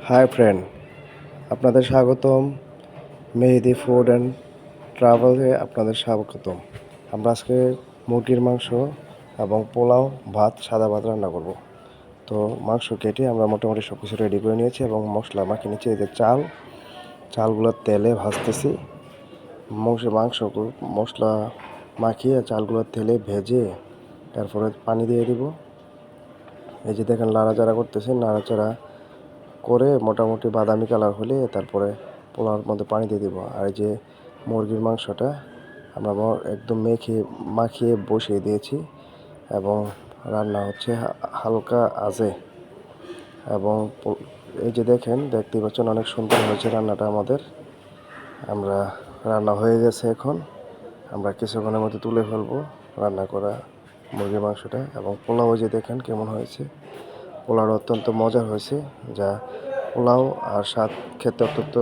Hi friend, আপনাদের স্বাগতম। মেহেদি food and ট্রাভেলে আপনাদের স্বাগতম। আমরা আজকে মুরগির মাংস এবং পোলাও, ভাত, সাদা ভাত রান্না করব। তো মাংস কেটে আমরা মোটামুটি সব কিছু রেডি করে নিয়েছি এবং মশলা মাখিয়ে নিয়েছি। এই যে চালগুলো তেলে ভাজতেছি। মাংস মশলা মাখিয়ে চালগুলো তেলে ভেজে তারপরে পানি দিয়ে দিব। এই যে দেখেন নাড়াচাড়া করতেছি, নাড়াচাড়া করে মোটামুটি বাদামি কালার হলে তারপরে পোলাওর মধ্যে পানি দিয়ে দিব। আর এই যে মুরগির মাংসটা আমরা একদম মাখিয়ে বসিয়ে দিয়েছি এবং রান্না হচ্ছে হালকা আঁচে। এবং এই যে দেখতেই পাচ্ছেন অনেক সুন্দর হয়েছে রান্নাটা আমাদের। রান্না হয়ে গেছে, এখন আমরা কিছুক্ষণের মধ্যে তুলে ফেলবো রান্না করা মুরগির মাংসটা। এবং পোলাও যে দেখেন কেমন হয়েছে। পোলাওটা অত্যন্ত মজার হয়েছে, যা পোলাও আর স্বাদ খেতে অত্যন্ত